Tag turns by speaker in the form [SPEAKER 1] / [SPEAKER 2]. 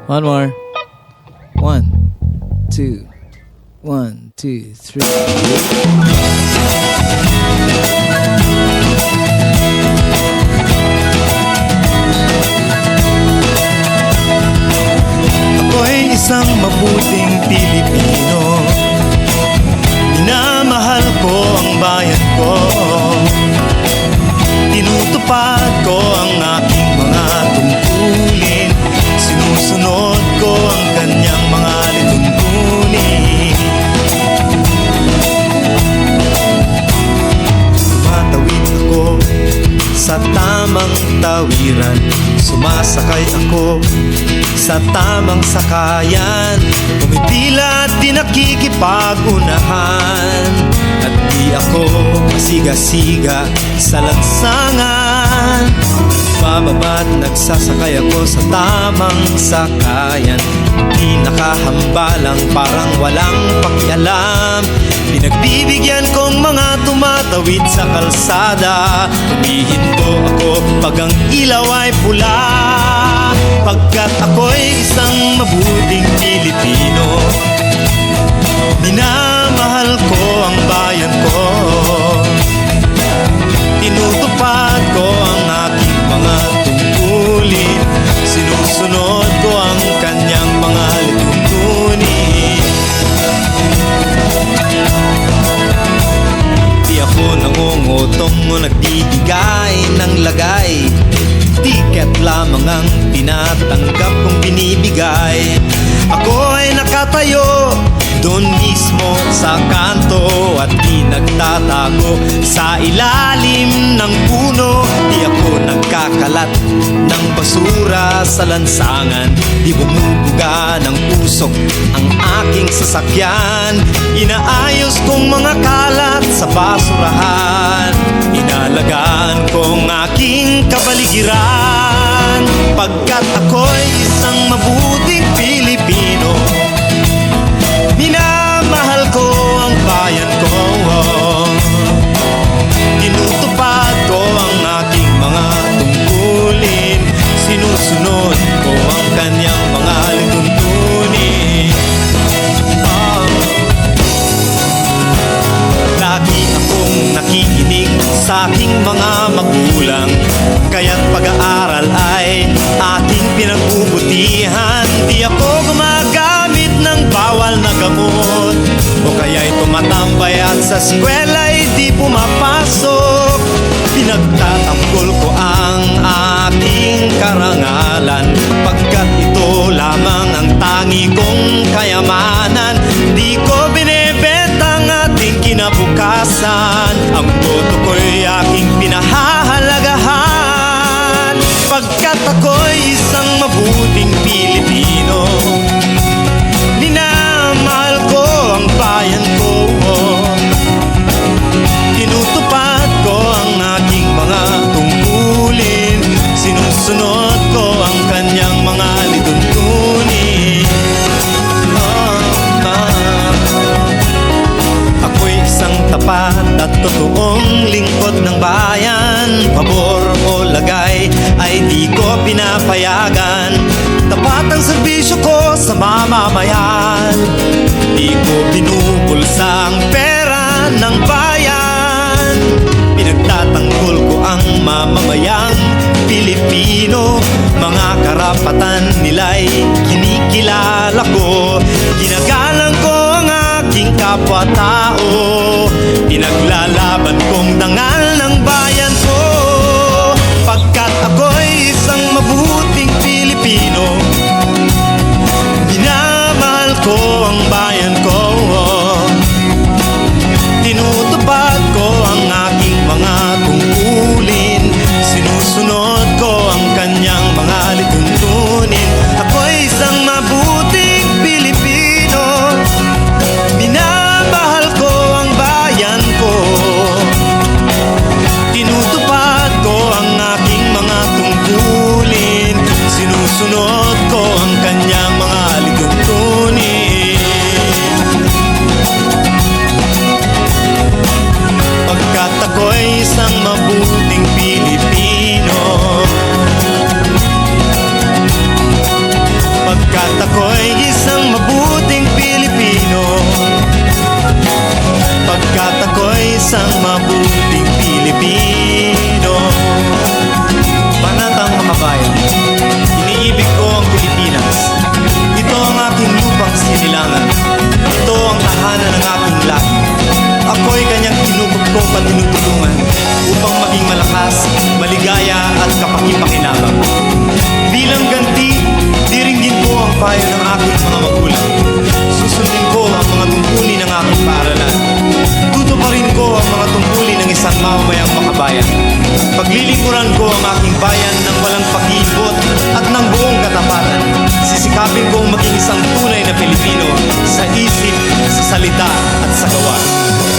[SPEAKER 1] One more. 1, 2, 1, 2, 3.
[SPEAKER 2] Ako'y isang mabuting Pilipino. Minamahal ko ang bayan ko. Tinutupad ko ang aking mga tungkulin. Sinusunod ko ang kanyang mga lituntunin. Tumatawid ako sa tamang tawiran. Sumasakay ako sa tamang sakayan. Pumipila at di nakikipag-unahan. At di ako masiga-siga sa lansangan. Bababa't nagsasakay ako sa tamang sakayan. Di nakahambalang parang walang pakialam. Pinagbibigyan kong mga tumatawid sa kalsada. Humihinto ako pag ang ilaw ay pula. Pagkat ako'y isang mabuting Pilipino. Minamahal ko ang bayan ko. Tinutupad ko ang aking mga tungkulin. Sinusunod ko ang kanyang mga lituntunin. Di ako nangungutong o nagbibigay ng lagay. Tiket lamang ang tinatanggap kong binibigay. Ako ay nakatayo doon mismo sa kanto at di nagtatago sa ilalim ng puno. Di ako nagkakalat ng basura sa lansangan. Di bumubuga ng usok ang aking sasakyan. Inaayos kong mga kalat sa basurahan. Inalagaan kong aking kapaligiran. Pagkat ako'y isang mabuting Pilipino. Minamahal ko ang bayan ko. Tinutupad ko ang aking mga tungkulin. Sinusunod ko ang kanyang mga lituntunin. Lagi akong nakikinig sa aking mga magulang. Kaya't pag-aaral ay aking pinagbubutihan. Di ako gumagamit ng bawal na gamot, o kaya'y tumatambay at sa eskwela'y di pumapasok. Pinagtatanggol ko ang aking karangalan, pagkat ito lamang ang tangi kong kayamanan. Di ko binebenta ang ating kinabukasan. Ang boto ko'y aking pinahahalagahan. Pagkat ako'y isang mabuting Pilipino. Minamahal ko ang bayan ko. Tinutupad ko ang aking mga tungkulin. Sinusunod ko ang kanyang mga lituntunin. Ako'y isang tapat at totoong lingkod ng bayan. Pabor o lagay ay di ko pinapayagan. Tapat ang serbisyo ko sa mamamayan. Di ko binubulsa ang pera ng bayan. Pinagtatanggol ko ang mamamayang Pilipino. Mga karapatan nila'y kinikilala ko. Ginagalang ko ang aking kapwa-tao. Pinaglalaban kong dangal ng bayan ko. Pagkat ako'y isang mabuting Pilipino. Minamahal ko ang bayan ko. Tinutupad ko ang aking mga tungkulin. Sinusunod ko ang kanyang mga lituntunin. Ako'y isang mabuting Pilipino. Minamahal ko ang bayan ko. Paglilingkuran ko ang aking bayan ng walang pag-iibot at ng buong katapatan. Sisikapin kong maging isang tunay na Pilipino sa isip, sa salita at sa gawa.